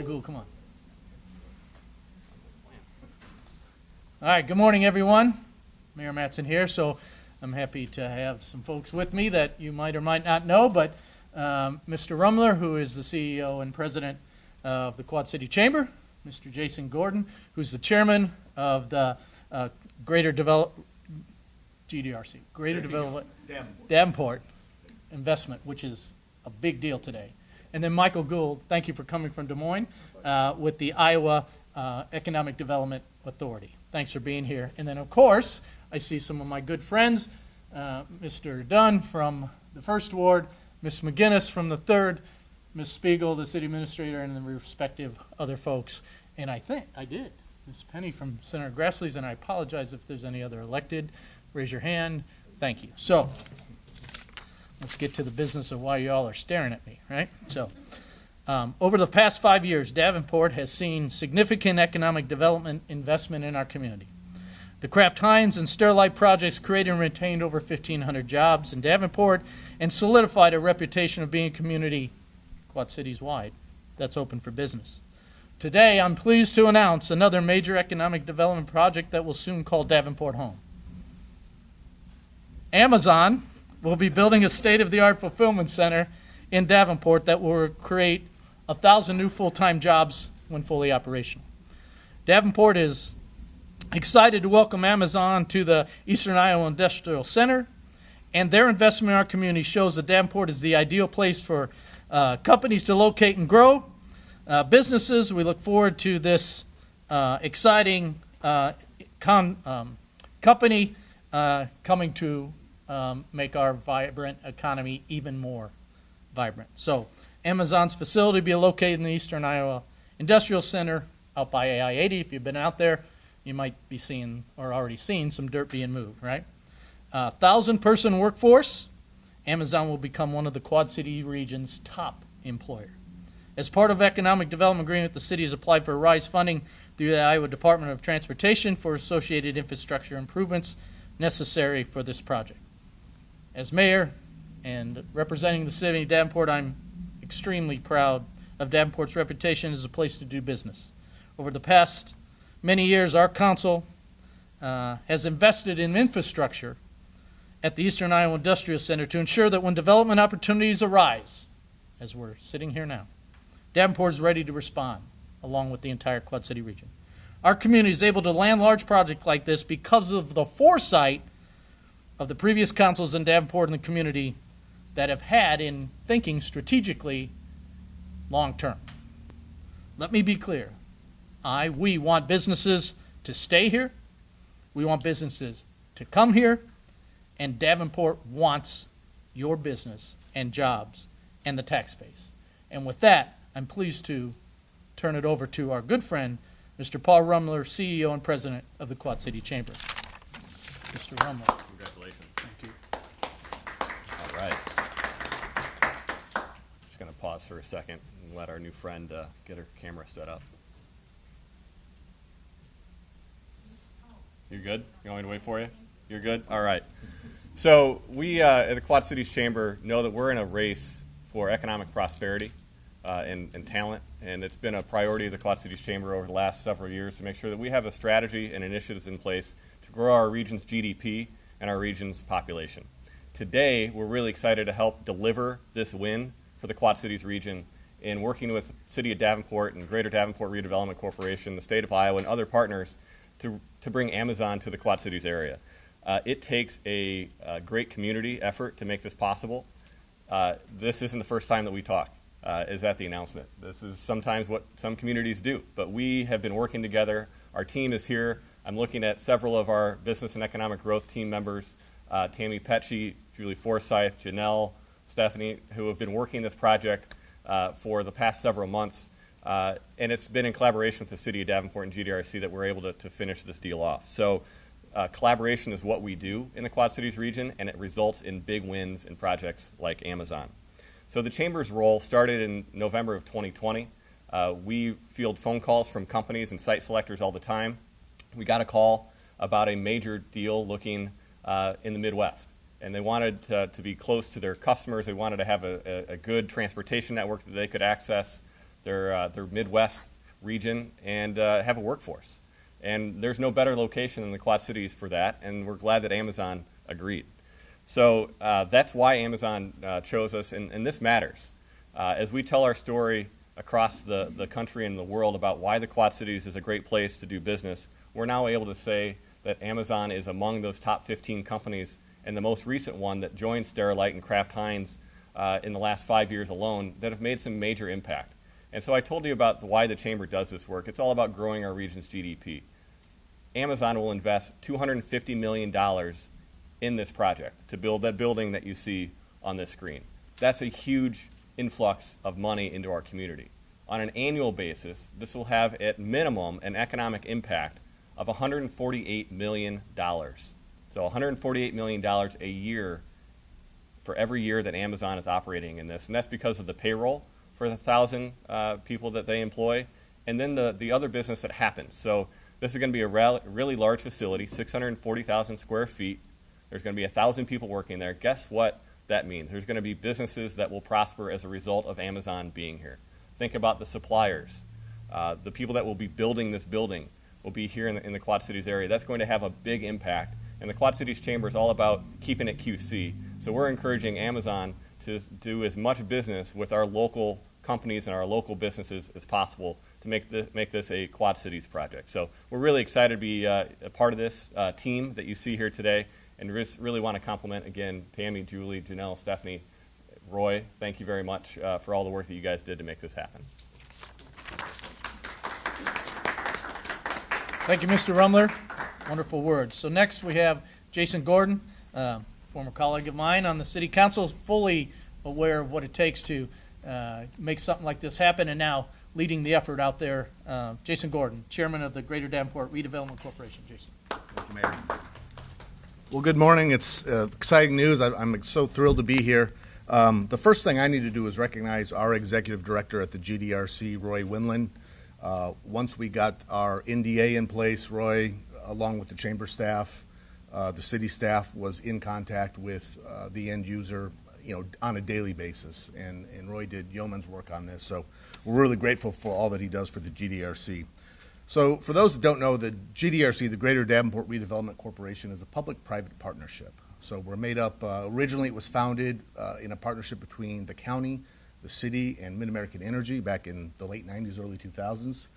Mr. Gould, come on. All right, good morning, everyone. Mayor Mattson here, so I'm happy to have some folks with me that you might or might not know, but Mr. Rumler, who is the CEO and president of the Quad City Chamber, Mr. Jason Gordon, who's the chairman of the Greater Development Davenport Investment, which is a big deal today. And then Michael Gould, thank you for coming from Des Moines, with the Iowa Economic Development Authority. Thanks for being here. And then, of course, I see some of my good friends, Mr. Dunn from the 1st Ward, Ms. McGinnis from the 3rd, Ms. Spiegel, the city administrator, and the respective other folks. And I think I did. Ms. Penny from Senator Grassley's, and I apologize if there's any other elected. Raise your hand. Thank you. So let's get to the business of why you all are staring at me, right? So over the past 5 years, Davenport has seen significant economic development investment in our community. The Kraft Heinz and Sterlite projects created and retained over 1,500 jobs in Davenport and solidified a reputation of being a community, Quad Cities wide, that's open for business. Today, I'm pleased to announce another major economic development project that will soon call Davenport home. Amazon will be building a state-of-the-art fulfillment center in Davenport that will create 1,000 new full-time jobs when fully operational. Davenport is excited to welcome Amazon to the Eastern Iowa Industrial Center, and their investment in our community shows that Davenport is the ideal place for companies to locate and grow. Businesses, we look forward to this exciting company coming to make our vibrant economy even more vibrant. So Amazon's facility will be located in the Eastern Iowa Industrial Center out by AI-80. If you've been out there, you might be seeing or already seen some dirt being moved, right? 1,000-person workforce. Amazon will become one of the Quad City region's top employer. As part of economic development agreement, the city has applied for RISE funding through the Iowa Department of Transportation for associated infrastructure improvements necessary for this project. As mayor and representing the city of Davenport, I'm extremely proud of Davenport's reputation as a place to do business. Over the past many years, our council has invested in infrastructure at the Eastern Iowa Industrial Center to ensure that when development opportunities arise, as we're sitting here now, Davenport is ready to respond, along with the entire Quad City region. Our community is able to land large projects like this because of the foresight of the previous councils in Davenport and the community that have had in thinking strategically long term. Let me be clear. We want businesses to stay here. We want businesses to come here. And Davenport wants your business and jobs and the tax base. And with that, I'm pleased to turn it over to our good friend, Mr. Paul Rumler, CEO and President of the Quad City Chamber. Mr. Rumler. Congratulations. Thank you. All right. Just going to pause for a second and let our new friend get her camera set up. You're good? You want me to wait for you? You're good? All right. So we at the Quad Cities Chamber know that we're in a race for economic prosperity and talent, and it's been a priority of the Quad Cities Chamber over the last several years to make sure that we have a strategy and initiatives in place to grow our region's GDP and our region's population. Today, we're really excited to help deliver this win for the Quad Cities region in working with the City of Davenport and Greater Davenport Redevelopment Corporation, the state of Iowa, and other partners to bring Amazon to the Quad Cities area. It takes a great community effort to make this possible. This isn't the first time that we talk, is at the announcement. This is sometimes what some communities do, but we have been working together. Our team is here. I'm looking at several of our business and economic growth team members, Tammy Petchy, Julie Forsyth, Janelle, Stephanie, who have been working this project for the past several months. And it's been in collaboration with the City of Davenport and GDRC that we're able to finish this deal off. So collaboration is what we do in the Quad Cities region, and it results in big wins in projects like Amazon. So the Chamber's role started in November of 2020. We field phone calls from companies and site selectors all the time. We got a call about a major deal looking in the Midwest, and they wanted to be close to their customers. They wanted to have a good transportation network that they could access their Midwest region and have a workforce. And there's no better location than the Quad Cities for that, and we're glad that Amazon agreed. So that's why Amazon chose us, and this matters. As we tell our story across the country and the world about why the Quad Cities is a great place to do business, we're now able to say that Amazon is among those top 15 companies, and the most recent one that joined Sterilite and Kraft Heinz in the last 5 years alone that have made some major impact. And so I told you about why the Chamber does this work. It's all about growing our region's GDP. Amazon will invest $250 million in this project to build that building that you see on this screen. That's a huge influx of money into our community. On an annual basis, this will have at minimum an economic impact of $148 million. So $148 million a year for every year that Amazon is operating in this. And that's because of the payroll for the 1,000 people that they employ, and then the other business that happens. So this is going to be a really large facility, 640,000 square feet. There's going to be 1,000 people working there. Guess what that means? There's going to be businesses that will prosper as a result of Amazon being here. Think about the suppliers. The people that will be building this building will be here in the Quad Cities area. That's going to have a big impact. And the Quad Cities Chamber is all about keeping it QC. So we're encouraging Amazon to do as much business with our local companies and our local businesses as possible to make this a Quad Cities project. So we're really excited to be a part of this team that you see here today, and really want to compliment again Tammy, Julie, Janelle, Stephanie, Roy. Thank you very much for all the work that you guys did to make this happen. Thank you, Mr. Rumler. Wonderful words. So next we have Jason Gordon, former colleague of mine on the City Council, fully aware of what it takes to make something like this happen, and now leading the effort out there. Jason Gordon, Chairman of the Greater Davenport Redevelopment Corporation. Jason. Thank you, Mayor. Well, good morning. It's exciting news. I'm so thrilled to be here. The first thing I need to do is recognize our Executive Director at the GDRC, Roy Winland. Once we got our NDA in place, Roy, along with the Chamber staff, the city staff, was in contact with the end user, on a daily basis, and Roy did yeoman's work on this. So we're really grateful for all that he does for the GDRC. So for those that don't know, the GDRC, the Greater Davenport Redevelopment Corporation, is a public-private partnership. So we're made up, originally it was founded in a partnership between the county, the city, and Mid-American Energy back in the late 90s, early 2000s.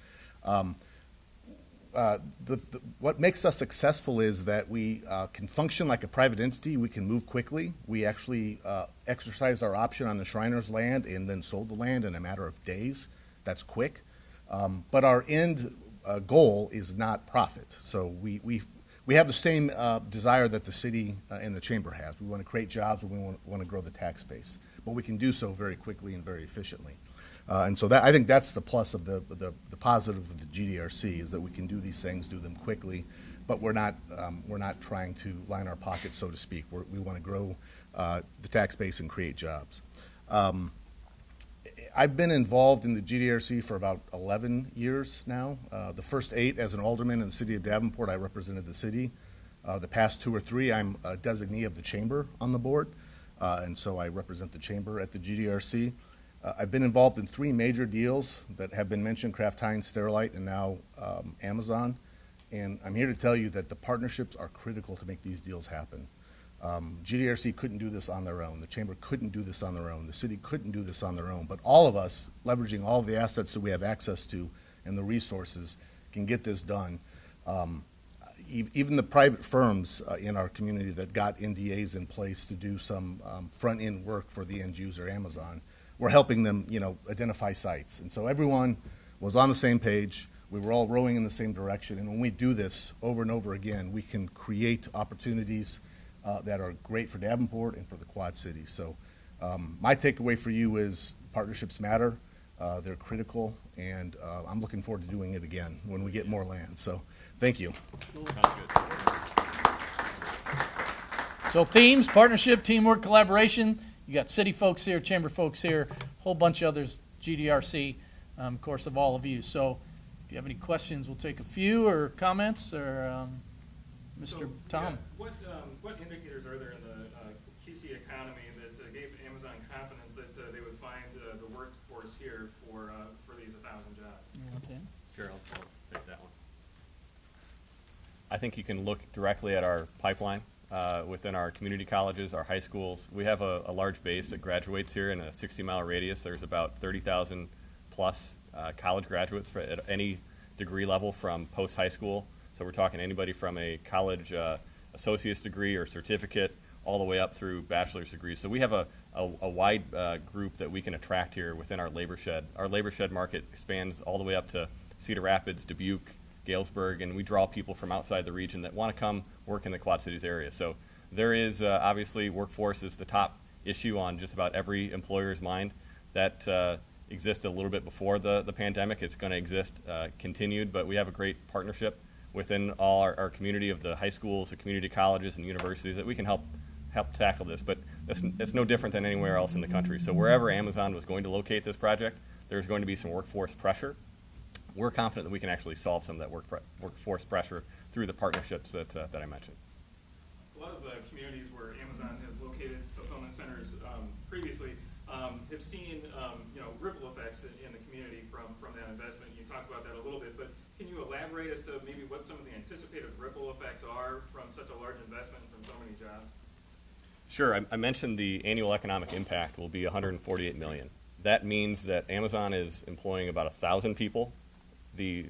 What makes us successful is that we can function like a private entity. We can move quickly. We actually exercised our option on the Shriners' land and then sold the land in a matter of days. That's quick. But our end goal is not profit. So we have the same desire that the city and the chamber has. We want to create jobs and we want to grow the tax base. But we can do so very quickly and very efficiently. And so I think that's the plus of the positive of the GDRC, is that we can do these things, do them quickly, but we're not trying to line our pockets, so to speak. We want to grow the tax base and create jobs. I've been involved in the GDRC for about 11 years now. The first 8 as an alderman in the city of Davenport, I represented the city. The past 2 or 3, I'm a designee of the chamber on the board, and so I represent the chamber at the GDRC. I've been involved in 3 major deals that have been mentioned: Kraft Heinz, Sterilite, and now Amazon. And I'm here to tell you that the partnerships are critical to make these deals happen. GDRC couldn't do this on their own. The chamber couldn't do this on their own. The city couldn't do this on their own. But all of us, leveraging all of the assets that we have access to and the resources, can get this done. Even the private firms in our community that got NDAs in place to do some front-end work for the end user, Amazon, we're helping them, identify sites. And so everyone was on the same page. We were all rowing in the same direction. And when we do this over and over again, we can create opportunities that are great for Davenport and for the Quad Cities. So my takeaway for you is partnerships matter. They're critical. And I'm looking forward to doing it again when we get more land. So thank you. Sounds good. So themes: partnership, teamwork, collaboration. You got city folks here, chamber folks here, a whole bunch of others, GDRC, of course, of all of you. So if you have any questions, we'll take a few, or comments, or Mr. Tom. Yeah, what indicators are there in the QC economy that gave Amazon confidence that they would find the workforce here for the I think you can look directly at our pipeline within our community colleges, our high schools. We have a large base that graduates here in a 60-mile radius. There's about 30,000 plus college graduates at any degree level from post-high school. So we're talking anybody from a college associate's degree or certificate all the way up through bachelor's degrees. So we have a wide group that we can attract here within our labor shed. Our labor shed market expands all the way up to Cedar Rapids, Dubuque, Galesburg, and we draw people from outside the region that want to come work in the Quad Cities area. So there is obviously workforce is the top issue on just about every employer's mind. That existed a little bit before the pandemic. It's going to exist continued, but we have a great partnership within all our community of the high schools, the community colleges, and universities that we can help tackle this. But it's no different than anywhere else in the country. So wherever Amazon was going to locate this project, there's going to be some workforce pressure. We're confident that we can actually solve some of that workforce pressure through the partnerships that I mentioned. A lot of the communities where Amazon has located fulfillment centers previously have seen ripple effects in the community from that investment. You talked about that a little bit, but can you elaborate as to maybe what some of the anticipated ripple effects are from such a large investment from so many jobs? Sure. I mentioned the annual economic impact will be $148 million. That means that Amazon is employing about 1,000 people. The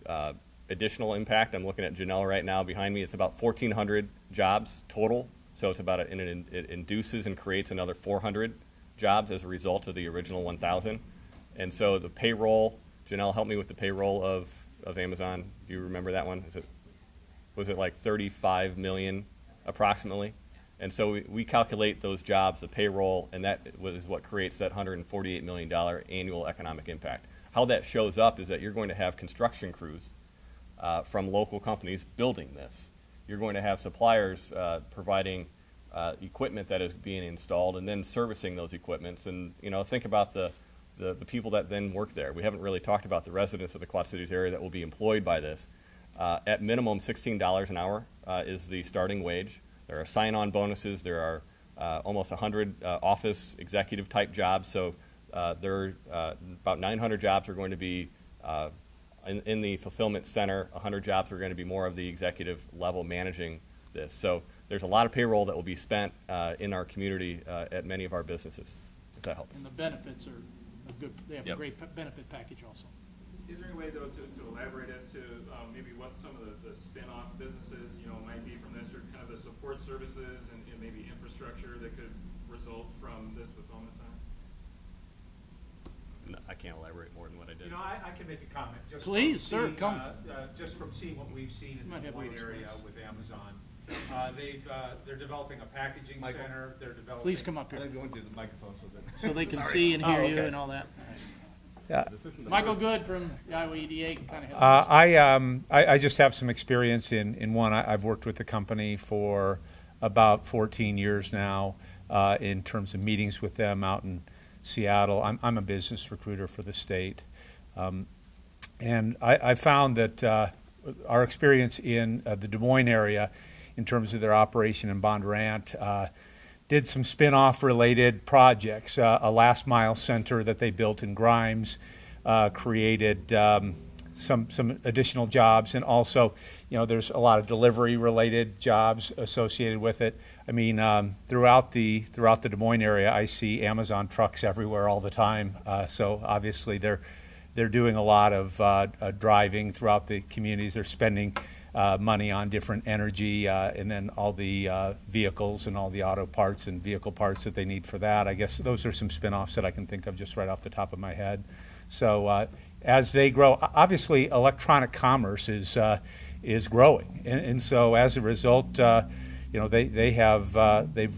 additional impact, I'm looking at Janelle right now behind me, it's about 1,400 jobs total. So it's about, it induces and creates another 400 jobs as a result of the original 1,000. And so the payroll, Janelle, help me with the payroll of Amazon. Do you remember that one? Was it like 35 million approximately? And so we calculate those jobs, the payroll, and that is what creates that $148 million annual economic impact. How that shows up is that you're going to have construction crews from local companies building this. You're going to have suppliers providing equipment that is being installed and then servicing those equipments. And think about the people that then work there. We haven't really talked about the residents of the Quad Cities area that will be employed by this. At minimum, $16 an hour is the starting wage. There are sign-on bonuses. There are almost 100 office executive type jobs. So there are about 900 jobs are going to be in the fulfillment center. 100 jobs are going to be more of the executive level managing this. So there's a lot of payroll that will be spent in our community at many of our businesses, if that helps. And the benefits are good. They have a Yep. great benefit package also. Is there any way, though, to elaborate as to maybe what some of the spin-off businesses, might be from this, or kind of the support services and maybe infrastructure that could result from this fulfillment center? No, I can't elaborate more than what I did. I can make a comment. Just Please, from sir, seeing, come. Just from seeing what we've seen in Might the have Des Moines more area experience. with Amazon. They're developing a packaging Michael. center. They're developing. Please come up I here think going to the microphone so they can see and hear you okay. and all that. Yeah. Michael Good from the Iowa EDA kind of has. I just have some experience in one. I've worked with the company for about 14 years now in terms of meetings with them out in Seattle. I'm a business recruiter for the state. And I found that our experience in the Des Moines area in terms of their operation in Bondurant did some spin-off related projects. A last mile center that they built in Grimes created some additional jobs, and also, there's a lot of delivery related jobs associated with it. I mean, throughout the Des Moines area, I see Amazon trucks everywhere all the time. So obviously they're doing a lot of driving throughout the communities. They're spending money on different energy and then all the vehicles and all the auto parts and vehicle parts that they need for that. I guess those are some spin-offs that I can think of just right off the top of my head. So as they grow, obviously electronic commerce is growing, and so as a result, they've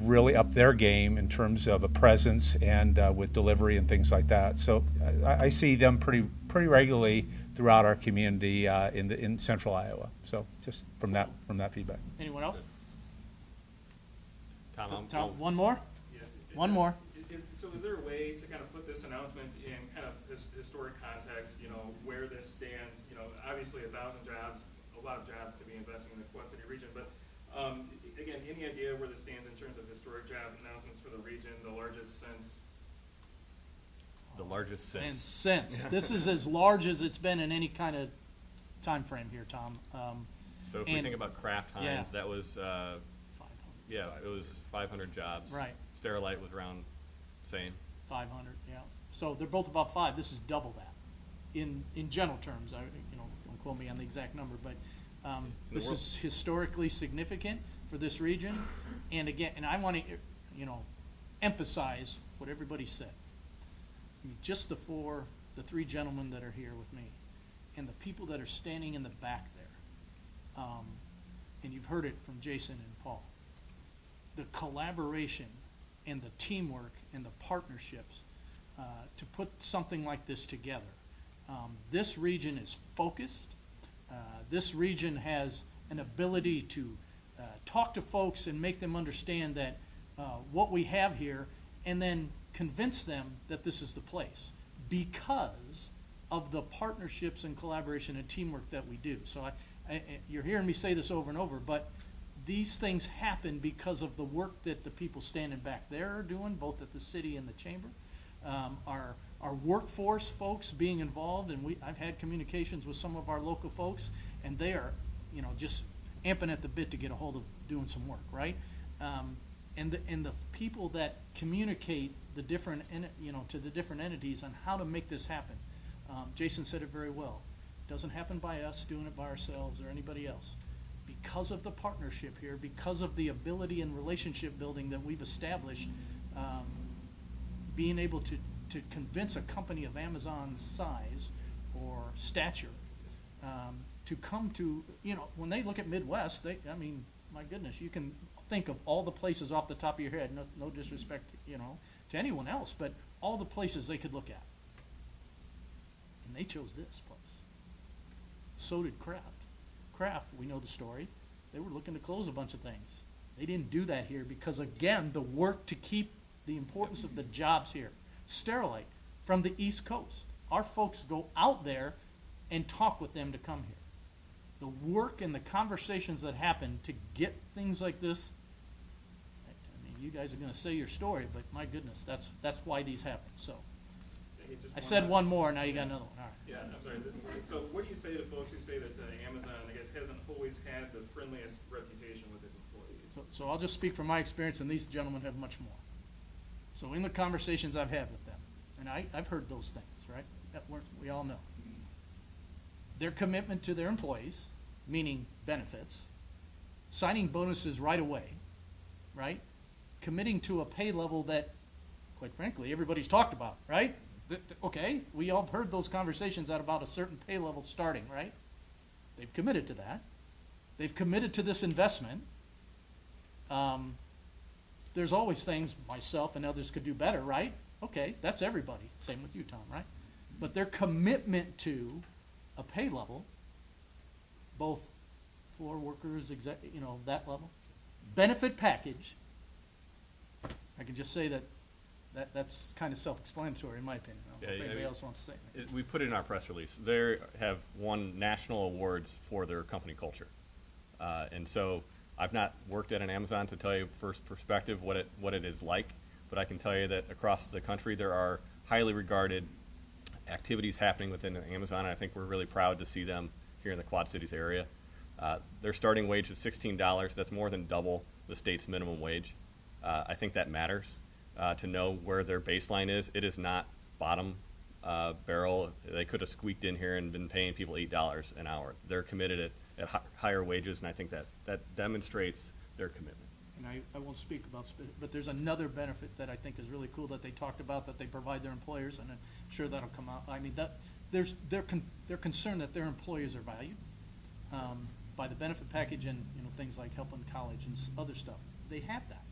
really upped their game in terms of a presence and with delivery and things like that. So I see them pretty regularly throughout our community in central Iowa. So just from that feedback. Anyone else? Tom, One more? Yeah. One more. So is there a way to kind of put this announcement in kind of historic context, where this stands? Obviously 1,000 jobs, a lot of jobs to be investing in the Quad City region, but again, any idea where this stands in terms of historic job announcements for the region, the largest since? the largest And since. since, this is as large as it's been in any kind of time frame here, Tom. So if we And- think about Kraft Yeah. Heinz, that was, 500. yeah, it was 500 jobs. Right. Sterilite was around same. 500, yeah. So they're both about 5. This is double that in general terms. Don't quote me on the exact number, but the this world- is historically significant for this region. And again, and I want to, emphasize what everybody said. I mean, just the 3 gentlemen that are here with me, and the people that are standing in the back there. And you've heard it from Jason and Paul. The collaboration and the teamwork and the partnerships to put something like this together. This region is focused. This region has an ability to talk to folks and make them understand that what we have here, and then convince them that this is the place because of the partnerships and collaboration and teamwork that we do. So you're hearing me say this over and over, but these things happen because of the work that the people standing back there are doing, both at the city and the chamber. Our workforce folks being involved, and I've had communications with some of our local folks, and they are, just amping at the bit to get a hold of doing some work, right? And the people that communicate the different, to the different entities on how to make this happen. Jason said it very well. It doesn't happen by us doing it by ourselves or anybody else. Because of the partnership here, because of the ability and relationship building that we've established, being able to convince a company of Amazon's size or stature to come to, when they look at Midwest, my goodness, you can think of all the places off the top of your head, no disrespect, to anyone else, but all the places they could look at. And they chose this place. So did Kraft. Kraft, we know the story. They were looking to close a bunch of things. They didn't do that here because, again, the work to keep the importance of the jobs here. Sterilite from the East Coast. Our folks go out there and talk with them to come here. The work and the conversations that happen to get things like this, you guys are going to say your story, but my goodness, that's why these happen. So Hey, just I said last- one more, now you got another one. All right. Yeah, I'm sorry. So what do you say to folks who say that Amazon, I guess, hasn't always had the friendliest reputation with its employees? So I'll just speak from my experience, and these gentlemen have much more. So in the conversations I've had with them, and I've heard those things, right? We all know. Their commitment to their employees, meaning benefits, signing bonuses right away, right? Committing to a pay level that, quite frankly, everybody's talked about, right? Okay, we all heard those conversations at about a certain pay level starting, right? They've committed to that. They've committed to this investment. There's always things myself and others could do better, right? Okay, that's everybody. Same with you, Tom, right? But their commitment to a pay level, both floor workers, that level, benefit package. I can just say that's kind of self-explanatory in my opinion. I don't know if anybody else wants to say anything. We put it in our press release. They have won national awards for their company culture. And so I've not worked at an Amazon to tell you first perspective what it is like, but I can tell you that across the country there are highly regarded activities happening within Amazon, and I think we're really proud to see them here in the Quad Cities area. Their starting wage is $16. That's more than double the state's minimum wage. I think that matters to know where their baseline is. It is not bottom barrel. They could have squeaked in here and been paying people $8 an hour. They're committed at higher wages, and I think that demonstrates their commitment. And I won't speak about, but there's another benefit that I think is really cool that they talked about that they provide their employers, and I'm sure that'll come out. I mean, they're concerned that their employees are valued by the benefit package and things like helping college and other stuff. They have that.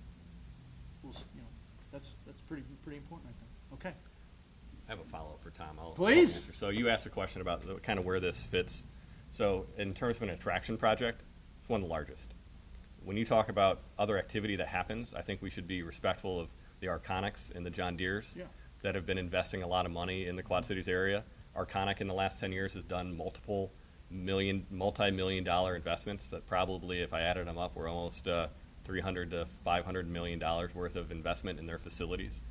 That's pretty important, I think. Okay. I have a follow-up for Tom. Please. Answer. So you asked a question about kind of where this fits. So in terms of an attraction project, it's one of the largest. When you talk about other activity that happens, I think we should be respectful of the Arconics and the John Deeres that have been investing a lot of money in the Quad Cities area. Arconic in the last 10 years has done multi-million dollar investments, but probably if I added them up, we're almost $300 to $500 million worth of investment in their facilities.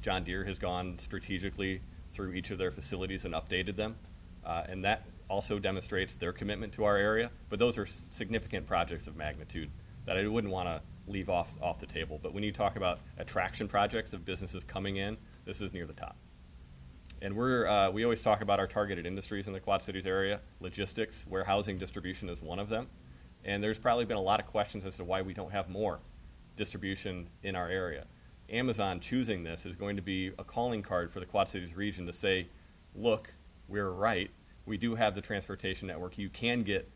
John Deere has gone strategically through each of their facilities and updated them. And that also demonstrates their commitment to our area, but those are significant projects of magnitude that I wouldn't want to leave off the table. But when you talk about attraction projects of businesses coming in, this is near the top. And we always talk about our targeted industries in the Quad Cities area. Logistics, warehousing, distribution is one of them. And there's probably been a lot of questions as to why we don't have more distribution in our area. Amazon choosing this is going to be a calling card for the Quad Cities region to say, look, we're right. We do have the transportation network you can get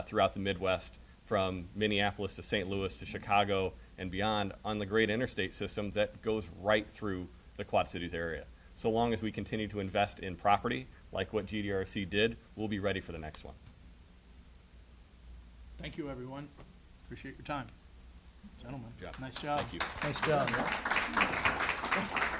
throughout the Midwest, from Minneapolis to St. Louis to Chicago and beyond, on the great interstate system that goes right through the Quad Cities area. So long as we continue to invest in property, like what GDRC did, we'll be ready for the next one. Thank you, everyone. Appreciate your time. Gentlemen, Good job. nice job. Thank you. Nice job.